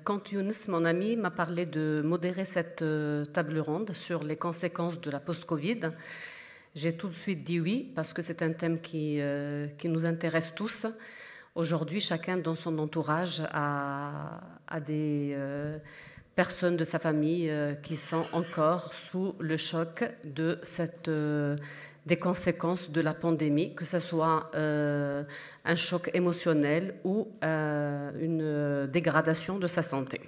Quand Younes, mon ami, m'a parlé de modérer cette table ronde sur les conséquences de la post-Covid, j'ai tout de suite dit oui, parce que c'est un thème qui nous intéresse tous. Aujourd'hui, chacun dans son entourage a des personnes de sa famille qui sont encore sous le choc de des conséquences de la pandémie, que ce soit un choc émotionnel ou une dégradation de sa santé.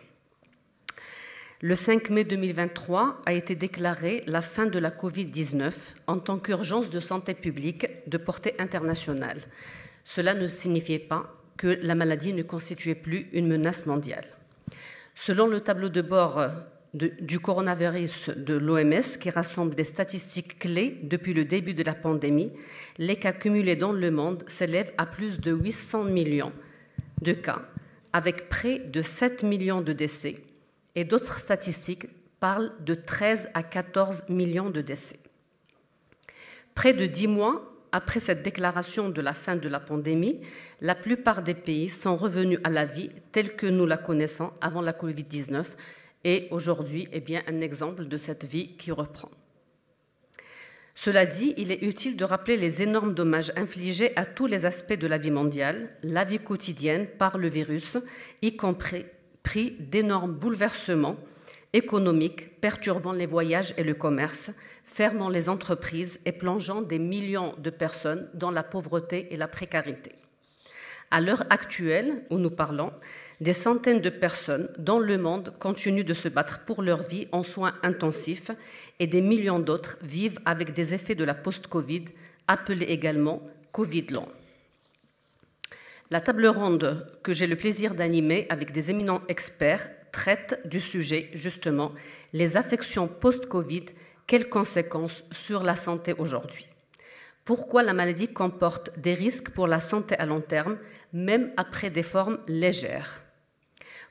Le 5 mai 2023 a été déclarée la fin de la Covid-19 en tant qu'urgence de santé publique de portée internationale. Cela ne signifiait pas que la maladie ne constituait plus une menace mondiale. Selon le tableau de bord du coronavirus de l'OMS, qui rassemble des statistiques clés depuis le début de la pandémie, les cas cumulés dans le monde s'élèvent à plus de 800 millions de cas, avec près de 7 millions de décès, et d'autres statistiques parlent de 13 à 14 millions de décès. Près de 10 mois après cette déclaration de la fin de la pandémie, la plupart des pays sont revenus à la vie telle que nous la connaissons avant la Covid-19 et aujourd'hui est bien un exemple de cette vie qui reprend. Cela dit, il est utile de rappeler les énormes dommages infligés à tous les aspects de la vie mondiale, la vie quotidienne par le virus, y compris d'énormes bouleversements économiques perturbant les voyages et le commerce, fermant les entreprises et plongeant des millions de personnes dans la pauvreté et la précarité. À l'heure actuelle où nous parlons, des centaines de personnes dans le monde continuent de se battre pour leur vie en soins intensifs et des millions d'autres vivent avec des effets de la post-Covid, appelée également Covid long. La table ronde que j'ai le plaisir d'animer avec des éminents experts traite du sujet, justement, les affections post-Covid, quelles conséquences sur la santé aujourd'hui? Pourquoi la maladie comporte des risques pour la santé à long terme, même après des formes légères?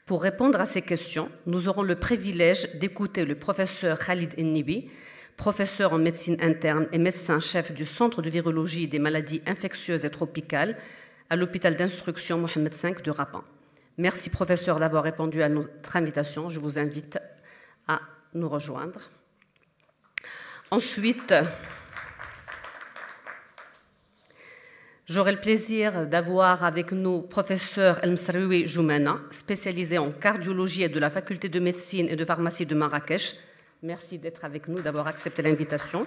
Pour répondre à ces questions, nous aurons le privilège d'écouter le professeur Khalid Ennibi, professeur en médecine interne et médecin-chef du Centre de virologie des maladies infectieuses et tropicales à l'hôpital d'instruction Mohamed V de Rabat. Merci, professeur, d'avoir répondu à notre invitation. Je vous invite à nous rejoindre. Ensuite, j'aurai le plaisir d'avoir avec nous professeur El Msraoui Joumana, spécialisé en cardiologie et de la faculté de médecine et de pharmacie de Marrakech. Merci d'être avec nous, d'avoir accepté l'invitation.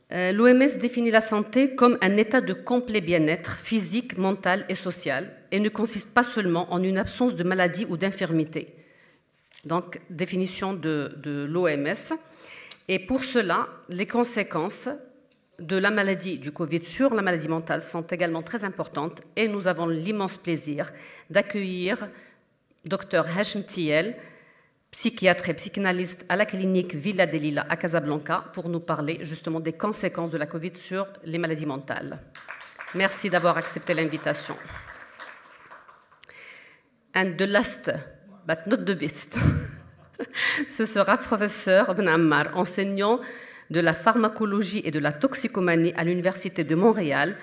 L'OMS définit la santé comme un état de complet bien-être physique, mental et social et ne consiste pas seulement en une absence de maladie ou d'infirmité. Donc, définition de l'OMS. Et pour cela, les conséquences de la maladie du Covid sur la maladie mentale sont également très importantes et nous avons l'immense plaisir d'accueillir Dr Hachem Tiel, psychiatre et psychanalyste à la clinique Villa des Lilas à Casablanca, pour nous parler justement des conséquences de la Covid sur les maladies mentales. Merci d'avoir accepté l'invitation. And the last, but not the best, ce sera professeur Ben Ammar, enseignant de la pharmacologie et de la toxicomanie à l'Université de Montréal,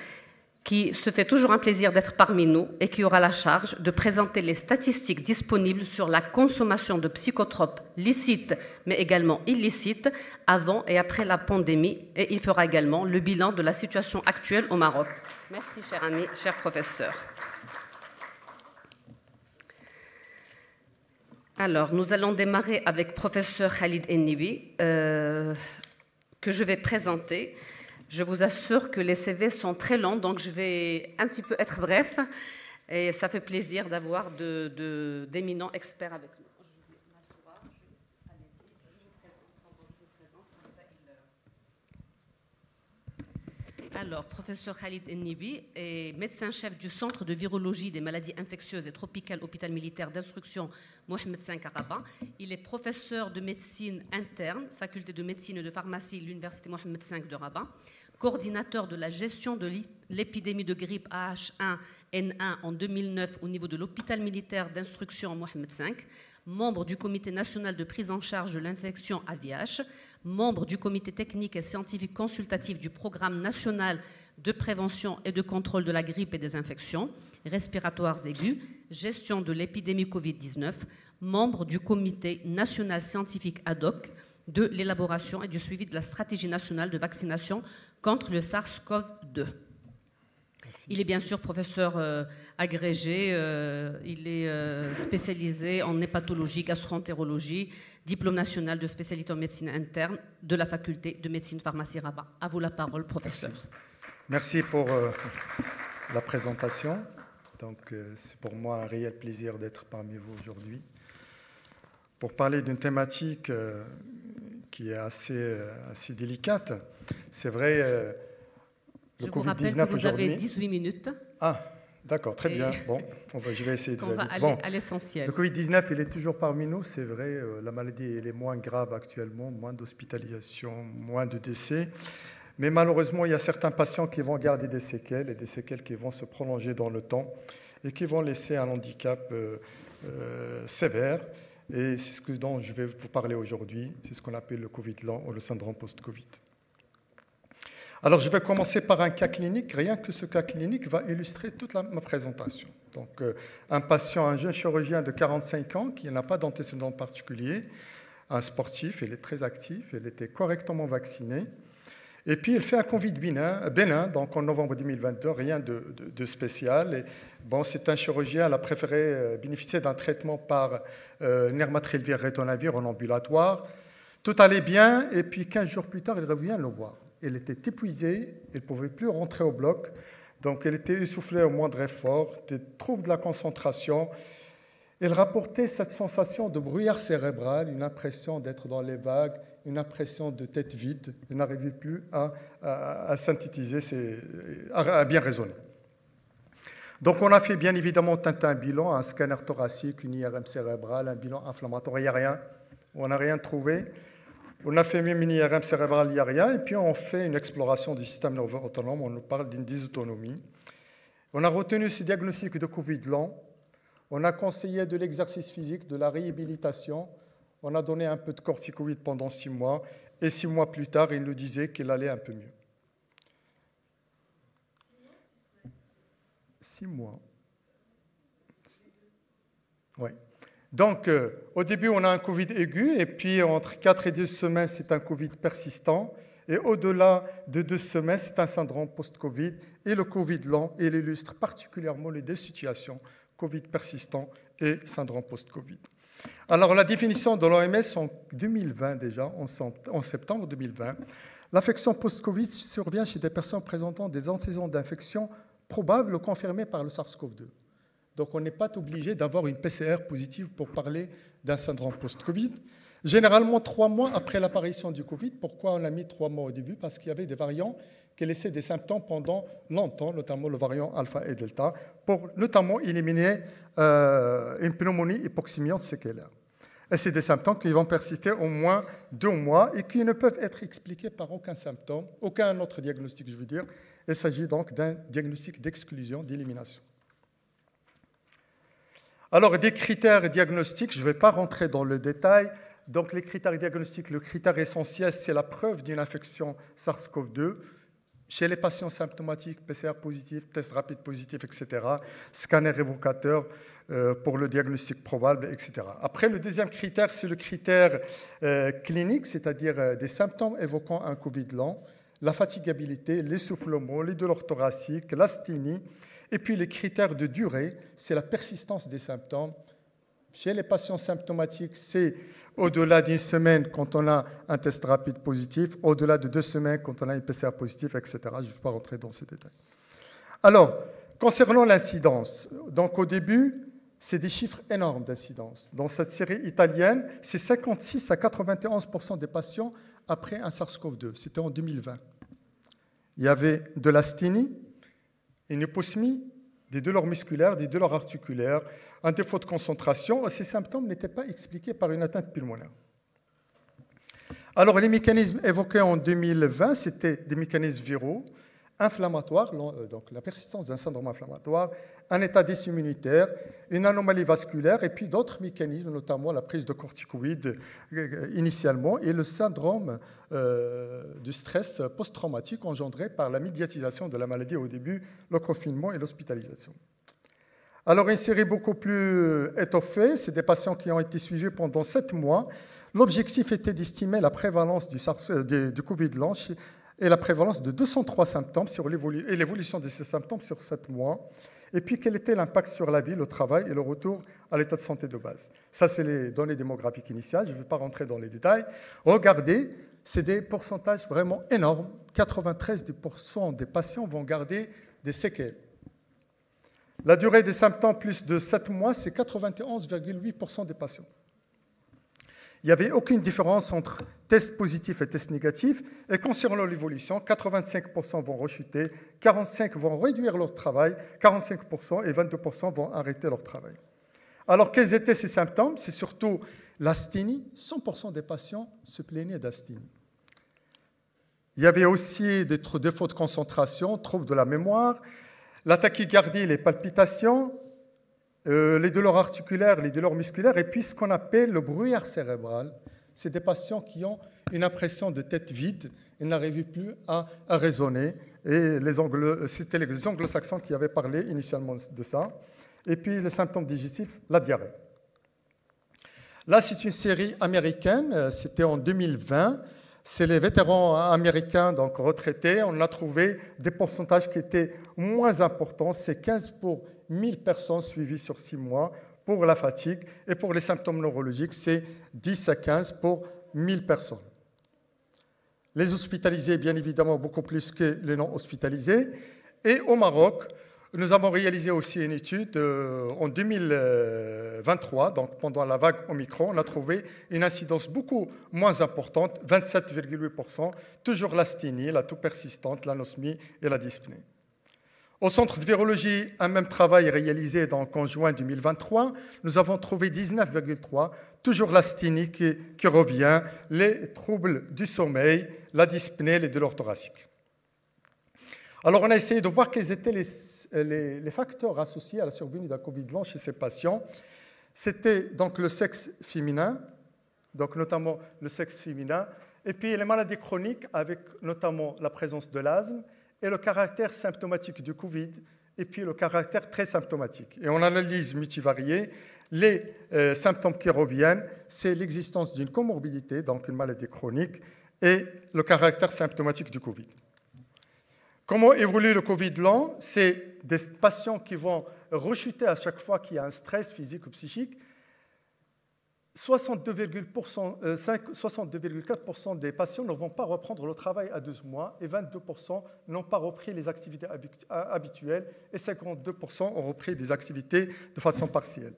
qui se fait toujours un plaisir d'être parmi nous et qui aura la charge de présenter les statistiques disponibles sur la consommation de psychotropes licites, mais également illicites, avant et après la pandémie. Et il fera également le bilan de la situation actuelle au Maroc. Merci, cher ami, cher professeur. Alors, nous allons démarrer avec professeur Khalid Ennibi, que je vais présenter. Je vous assure que les CV sont très longs, donc je vais un petit peu être bref. Et ça fait plaisir d'avoir d'éminents experts avec nous. Je vais m'asseoir. Allez-y, alors, professeur Khalid Ennibi est médecin-chef du Centre de virologie des maladies infectieuses et tropicales, hôpital militaire d'instruction Mohamed V à Rabat. Il est professeur de médecine interne, faculté de médecine et de pharmacie, l'université Mohamed V de Rabat, coordinateur de la gestion de l'épidémie de grippe AH1N1 en 2009 au niveau de l'hôpital militaire d'instruction Mohamed V, membre du comité national de prise en charge de l'infection AVIH, membre du comité technique et scientifique consultatif du programme national de prévention et de contrôle de la grippe et des infections, respiratoires aigus, gestion de l'épidémie Covid-19, membre du comité national scientifique ad hoc de l'élaboration et du suivi de la stratégie nationale de vaccination contre le SARS-CoV-2. Il est bien sûr professeur agrégé, il est spécialisé en hépatologie, gastroentérologie, diplôme national de spécialité en médecine interne de la faculté de médecine pharmacie Rabat. À vous la parole, professeur. Merci pour la présentation. Donc, c'est pour moi un réel plaisir d'être parmi vous aujourd'hui pour parler d'une thématique qui est assez délicate. C'est vrai, le Covid-19 aujourd'hui... Je vous rappelle que vous avez 18 minutes. Ah, d'accord, très bien. Bon, je vais essayer de... On va aller à l'essentiel. Le Covid-19, il est toujours parmi nous, c'est vrai. La maladie, elle est moins grave actuellement, moins d'hospitalisation, moins de décès. Mais malheureusement, il y a certains patients qui vont garder des séquelles, et des séquelles qui vont se prolonger dans le temps et qui vont laisser un handicap sévère. Et c'est ce dont je vais vous parler aujourd'hui. C'est ce qu'on appelle le Covid lent ou le syndrome post-Covid. Alors, je vais commencer par un cas clinique. Rien que ce cas clinique va illustrer toute ma présentation. Donc, un patient, un jeune chirurgien de 45 ans qui n'a pas d'antécédent particulier, un sportif, il est très actif, il était correctement vacciné. Et puis, il fait un Covid bénin, donc en novembre 2022, rien de spécial. Et, bon, c'est un chirurgien, il a préféré bénéficier d'un traitement par nirmatrelvir ritonavir en ambulatoire. Tout allait bien, et puis 15 jours plus tard, il revient le voir. Il était épuisé, il ne pouvait plus rentrer au bloc, donc il était essoufflé au moindre effort, des troubles de la concentration. Il rapportait cette sensation de brouillard cérébral, une impression d'être dans les vagues, une impression de tête vide. Il n'arrivait plus à synthétiser, à bien raisonner. Donc on a fait bien évidemment un bilan, un scanner thoracique, une IRM cérébrale, un bilan inflammatoire, il n'y a rien. On n'a rien trouvé. On a fait même une IRM cérébrale, il n'y a rien. Et puis on fait une exploration du système nerveux autonome, on nous parle d'une dysautonomie. On a retenu ce diagnostic de Covid lent. On a conseillé de l'exercice physique, de la réhabilitation. On a donné un peu de corticoïdes pendant 6 mois. Et 6 mois plus tard, il nous disait qu'il allait un peu mieux. 6 mois. Oui. Donc, au début, on a un Covid aigu. Et puis, entre 4 et 12 semaines, c'est un Covid persistant. Et au-delà de 2 semaines, c'est un syndrome post-Covid. Et le Covid lent, il illustre particulièrement les deux situations, Covid persistant et syndrome post-Covid. Alors, la définition de l'OMS en 2020 déjà, en septembre 2020, l'affection post-Covid survient chez des personnes présentant des antécédents d'infection probables ou confirmés par le SARS-CoV-2. Donc, on n'est pas obligé d'avoir une PCR positive pour parler d'un syndrome post-Covid. Généralement, 3 mois après l'apparition du Covid. Pourquoi on a mis 3 mois au début? Parce qu'il y avait des variants qui laissaient des symptômes pendant longtemps, notamment le variant alpha et delta, pour notamment éliminer une pneumonie hypoxémiante séquelaire. Et c'est des symptômes qui vont persister au moins 2 mois et qui ne peuvent être expliqués par aucun symptôme, aucun autre diagnostic, je veux dire. Il s'agit donc d'un diagnostic d'exclusion, d'élimination. Alors, des critères diagnostiques, je ne vais pas rentrer dans le détail. Donc, les critères diagnostiques, le critère essentiel, c'est la preuve d'une infection SARS-CoV-2. Chez les patients symptomatiques, PCR positif, test rapide positif, etc., scanner évocateur pour le diagnostic probable, etc. Après, le deuxième critère, c'est le critère clinique, c'est-à-dire des symptômes évoquant un Covid lent, la fatigabilité, l'essoufflement, les douleurs thoraciques, l'asthénie. Et puis, les critères de durée, c'est la persistance des symptômes. Chez les patients symptomatiques, c'est au-delà d'une semaine quand on a un test rapide positif, au-delà de 2 semaines quand on a une PCR positive, etc. Je ne vais pas rentrer dans ces détails. Alors, concernant l'incidence, donc au début, c'est des chiffres énormes d'incidence. Dans cette série italienne, c'est 56 à 91% des patients après un SARS-CoV-2. C'était en 2020. Il y avait de l'asthénie, une hyposmie, des douleurs musculaires, des douleurs articulaires, un défaut de concentration. Ces symptômes n'étaient pas expliqués par une atteinte pulmonaire. Alors, les mécanismes évoqués en 2020, c'était des mécanismes viraux, inflammatoires, donc la persistance d'un syndrome inflammatoire, un état désimmunitaire, une anomalie vasculaire, et puis d'autres mécanismes, notamment la prise de corticoïdes initialement, et le syndrome du stress post-traumatique engendré par la médiatisation de la maladie au début, le confinement et l'hospitalisation. Alors, une série beaucoup plus étoffée, c'est des patients qui ont été suivis pendant 7 mois. L'objectif était d'estimer la prévalence du Covid long et la prévalence de 203 symptômes et l'évolution de ces symptômes sur 7 mois. Et puis, quel était l'impact sur la vie, le travail et le retour à l'état de santé de base. Ça, c'est les données démographiques initiales. Je ne vais pas rentrer dans les détails. Regardez, c'est des pourcentages vraiment énormes. 93% des patients vont garder des séquelles. La durée des symptômes plus de 7 mois, c'est 91,8% des patients. Il n'y avait aucune différence entre test positif et test négatif. Et concernant l'évolution, 85% vont rechuter, 45% vont réduire leur travail, 45% et 22% vont arrêter leur travail. Alors, quels étaient ces symptômes? C'est surtout l'asthénie. 100% des patients se plaignaient d'asthénie. Il y avait aussi des défauts de concentration, troubles de la mémoire, la tachycardie, les palpitations, les douleurs articulaires, les douleurs musculaires, et puis ce qu'on appelle le brouillard cérébral. C'est des patients qui ont une impression de tête vide, ils n'arrivaient plus à raisonner. Et c'était les anglo-saxons qui avaient parlé initialement de ça. Et puis les symptômes digestifs, la diarrhée. Là, c'est une série américaine, c'était en 2020. C'est les vétérans américains, donc retraités. On a trouvé des pourcentages qui étaient moins importants. C'est 15 pour 1000 personnes suivies sur 6 mois pour la fatigue. Et pour les symptômes neurologiques, c'est 10 à 15 pour 1000 personnes. Les hospitalisés, bien évidemment, beaucoup plus que les non hospitalisés. Et au Maroc, nous avons réalisé aussi une étude en 2023, donc pendant la vague Omicron, on a trouvé une incidence beaucoup moins importante, 27,8%, toujours l'asthénie, la toux persistante, l'anosmie et la dyspnée. Au centre de virologie, un même travail réalisé donc en juin 2023, nous avons trouvé 19,3%, toujours l'asthénie qui revient, les troubles du sommeil, la dyspnée, les douleurs thoraciques. Alors, on a essayé de voir quels étaient les facteurs associés à la survenue d'un Covid long chez ces patients. C'était donc le sexe féminin, donc notamment le sexe féminin, et puis les maladies chroniques avec notamment la présence de l'asthme et le caractère symptomatique du Covid, et puis le caractère très symptomatique. Et en analyse multivariée, les symptômes qui reviennent, c'est l'existence d'une comorbidité, donc une maladie chronique, et le caractère symptomatique du Covid. Comment évolue le Covid long? C'est des patients qui vont rechuter à chaque fois qu'il y a un stress physique ou psychique. 62,4% des patients ne vont pas reprendre le travail à 12 mois et 22% n'ont pas repris les activités habituelles et 52% ont repris des activités de façon partielle.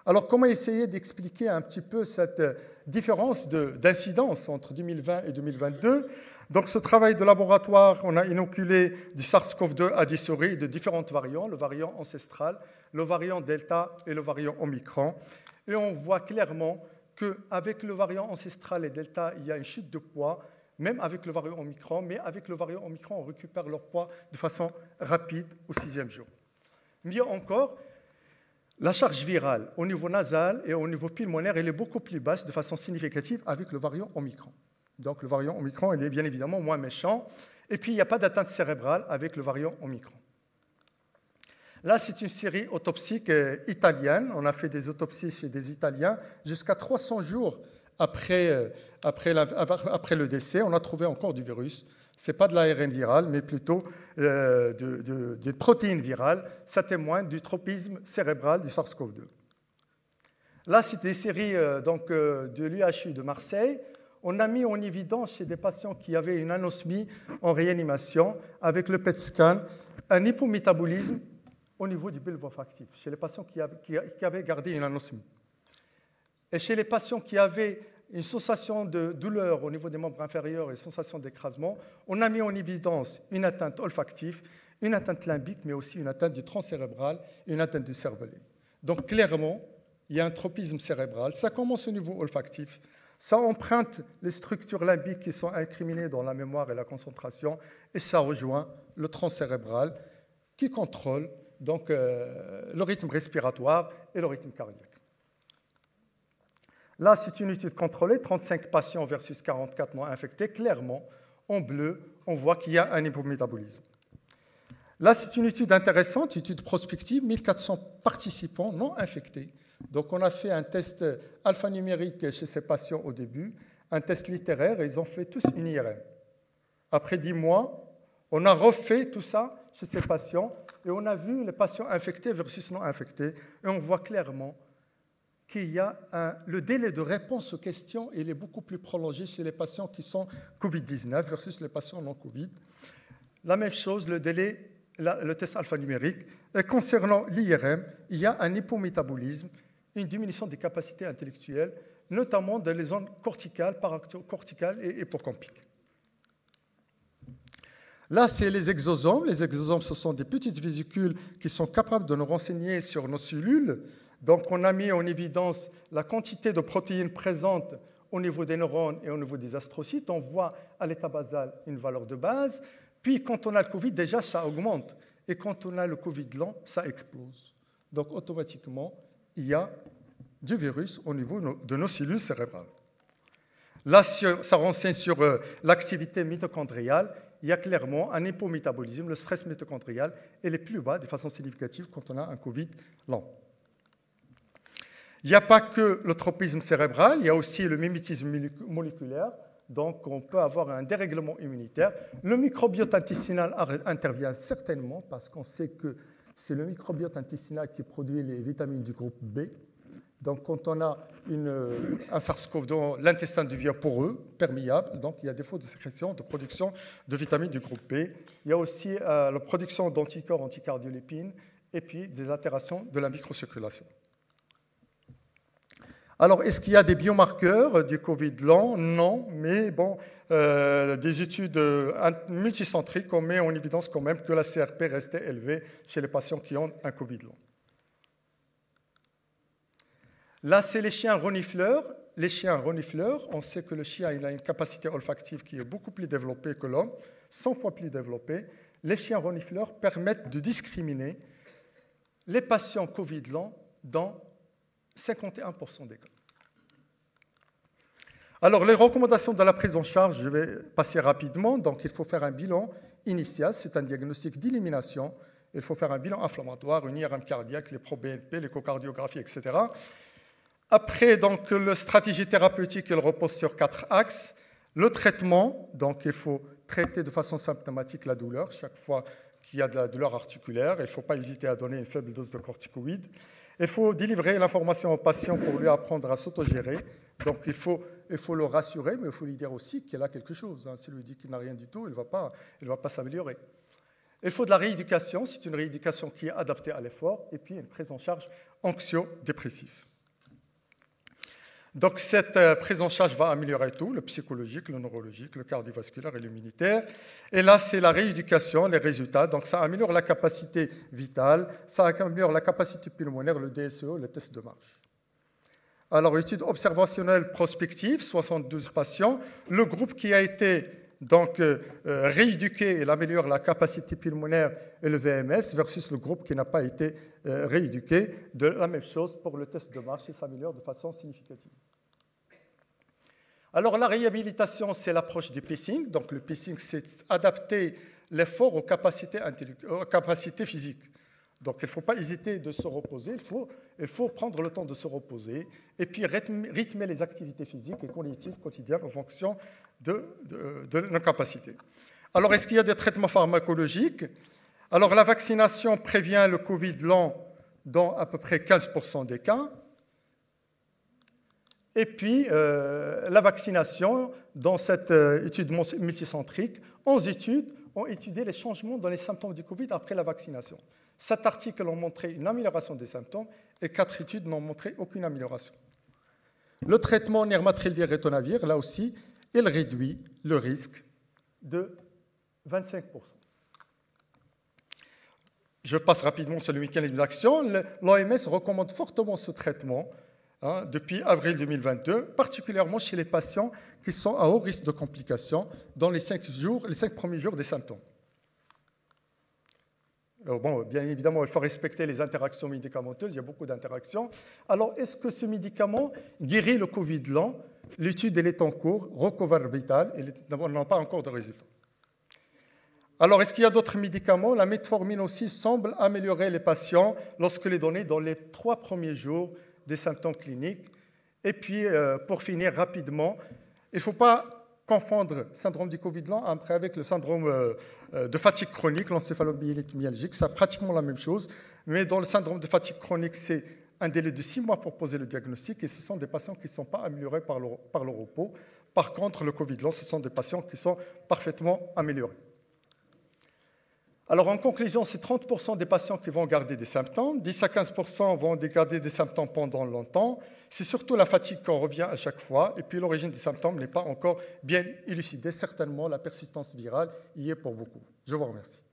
Alors, comment essayer d'expliquer un petit peu cette différence d'incidence entre 2020 et 2022? Donc, ce travail de laboratoire, on a inoculé du SARS-CoV-2 à des souris de différentes variants, le variant ancestral, le variant Delta et le variant Omicron. Et on voit clairement qu'avec le variant ancestral et Delta, il y a une chute de poids, même avec le variant Omicron, mais avec le variant Omicron, on récupère leur poids de façon rapide au 6e jour. Mieux encore, la charge virale au niveau nasal et au niveau pulmonaire, elle est beaucoup plus basse de façon significative avec le variant Omicron. Donc le variant Omicron, il est bien évidemment moins méchant. Et puis, il n'y a pas d'atteinte cérébrale avec le variant Omicron. Là, c'est une série autopsique italienne. On a fait des autopsies chez des Italiens. Jusqu'à 300 jours après le décès, on a trouvé encore du virus. Ce n'est pas de l'ARN viral, mais plutôt des protéines virales. Ça témoigne du tropisme cérébral du SARS-CoV-2. Là, c'est des séries de l'UHU de Marseille. On a mis en évidence chez des patients qui avaient une anosmie en réanimation avec le PET scan un hypométabolisme au niveau du bulbe olfactif, chez les patients qui avaient gardé une anosmie. Et chez les patients qui avaient une sensation de douleur au niveau des membres inférieurs et sensation d'écrasement, on a mis en évidence une atteinte olfactive, une atteinte limbique, mais aussi une atteinte du tronc cérébral et une atteinte du cervelet. Donc clairement, il y a un tropisme cérébral. Ça commence au niveau olfactif. Ça emprunte les structures limbiques qui sont incriminées dans la mémoire et la concentration, et ça rejoint le tronc cérébral qui contrôle donc, le rythme respiratoire et le rythme cardiaque. Là, c'est une étude contrôlée, 35 patients versus 44 non infectés. Clairement, en bleu, on voit qu'il y a un hypométabolisme. Là, c'est une étude intéressante, étude prospective, 1400 participants non infectés. Donc, on a fait un test alphanumérique chez ces patients au début, un test littéraire, et ils ont fait tous une IRM. Après 10 mois, on a refait tout ça chez ces patients, et on a vu les patients infectés versus non infectés, et on voit clairement qu'il y a le délai de réponse aux questions, il est beaucoup plus prolongé chez les patients qui sont Covid-19 versus les patients non Covid. La même chose, le délai, le test alphanumérique. Et concernant l'IRM, il y a un hypométabolisme, une diminution des capacités intellectuelles, notamment dans les zones corticales, paracorticales et hippocampiques. Là, c'est les exosomes. Les exosomes, ce sont des petites vésicules qui sont capables de nous renseigner sur nos cellules. Donc, on a mis en évidence la quantité de protéines présentes au niveau des neurones et au niveau des astrocytes. On voit à l'état basal une valeur de base. Puis, quand on a le Covid, déjà, ça augmente. Et quand on a le Covid lent, ça explose. Donc, automatiquement, il y a du virus au niveau de nos cellules cérébrales. Là, ça renseigne sur l'activité mitochondriale. Il y a clairement un hypométabolisme. Le stress mitochondrial est plus bas de façon significative quand on a un Covid lent. Il n'y a pas que le tropisme cérébral, il y a aussi le mimétisme moléculaire. Donc, on peut avoir un dérèglement immunitaire. Le microbiote intestinal intervient certainement parce qu'on sait que c'est le microbiote intestinal qui produit les vitamines du groupe B. Donc, quand on a un SARS-CoV-2, l'intestin devient poreux, perméable. Donc, il y a défaut de sécrétion, de production de vitamines du groupe B. Il y a aussi la production d'anticorps, anticardiolépines, et puis des altérations de la microcirculation. Alors, est-ce qu'il y a des biomarqueurs du Covid lent? Non, mais bon, des études multicentriques ont mis en évidence quand même que la CRP restait élevée chez les patients qui ont un Covid lent. Là, c'est les chiens renifleurs. Les chiens renifleurs, on sait que le chien il a une capacité olfactive qui est beaucoup plus développée que l'homme, 100 fois plus développée. Les chiens renifleurs permettent de discriminer les patients Covid lent dans 51% des cas. Alors, les recommandations de la prise en charge, je vais passer rapidement. Donc, il faut faire un bilan initial, c'est un diagnostic d'élimination. Il faut faire un bilan inflammatoire, une IRM cardiaque, les pro-BNP, l'échocardiographie, etc. Après, donc, la stratégie thérapeutique, elle repose sur 4 axes. Le traitement, donc, il faut traiter de façon symptomatique la douleur. Chaque fois qu'il y a de la douleur articulaire, il ne faut pas hésiter à donner une faible dose de corticoïdes. Il faut délivrer l'information au patient pour lui apprendre à s'autogérer. Donc, il faut le rassurer, mais il faut lui dire aussi qu'il a quelque chose. S'il lui dit qu'il n'a rien du tout, il ne va pas s'améliorer. Il faut de la rééducation, c'est une rééducation qui est adaptée à l'effort, et puis une prise en charge anxio-dépressive. Donc, cette prise en charge va améliorer tout, le psychologique, le neurologique, le cardiovasculaire et l'immunitaire. Et là, c'est la rééducation, les résultats. Donc, ça améliore la capacité vitale, ça améliore la capacité pulmonaire, le DSEO, le test de marche. Alors, étude observationnelle prospective, 72 patients. Le groupe qui a été donc, rééduqué, il améliore la capacité pulmonaire et le VMS, versus le groupe qui n'a pas été rééduqué. De la même chose pour le test de marche, il s'améliore de façon significative. Alors, la réhabilitation, c'est l'approche du pacing. Donc, le pacing, c'est adapter l'effort aux capacités physiques. Donc, il ne faut pas hésiter de se reposer. Il faut prendre le temps de se reposer et puis rythmer les activités physiques et cognitives quotidiennes en fonction de nos capacités. Alors, est-ce qu'il y a des traitements pharmacologiques? Alors, la vaccination prévient le Covid lent dans à peu près 15% des cas. Et puis, la vaccination, dans cette étude multicentrique, 11 études ont étudié les changements dans les symptômes du Covid après la vaccination. 7 articles ont montré une amélioration des symptômes et 4 études n'ont montré aucune amélioration. Le traitement nirmatrelvir-ritonavir, là aussi, il réduit le risque de 25%. Je passe rapidement sur le mécanisme d'action. L'OMS recommande fortement ce traitement depuis avril 2022, particulièrement chez les patients qui sont à haut risque de complications dans les 5 premiers jours des symptômes. Alors bon, bien évidemment, il faut respecter les interactions médicamenteuses, il y a beaucoup d'interactions. Alors, est-ce que ce médicament guérit le Covid lent? L'étude elle est en cours, Recover Vital, on n'a pas encore de résultats. Alors, est-ce qu'il y a d'autres médicaments? La metformine aussi semble améliorer les patients lorsque les données dans les 3 premiers jours des symptômes cliniques. Et puis, pour finir rapidement, il ne faut pas confondre syndrome du Covid long après avec le syndrome de fatigue chronique, l'encéphalomyélite myalgique. C'est pratiquement la même chose, mais dans le syndrome de fatigue chronique, c'est un délai de 6 mois pour poser le diagnostic et ce sont des patients qui ne sont pas améliorés par le repos. Par contre, le Covid long, ce sont des patients qui sont parfaitement améliorés. Alors, en conclusion, c'est 30% des patients qui vont garder des symptômes, 10 à 15% vont garder des symptômes pendant longtemps. C'est surtout la fatigue qu'on revient à chaque fois, et puis l'origine des symptômes n'est pas encore bien élucidée. Certainement, la persistance virale y est pour beaucoup. Je vous remercie.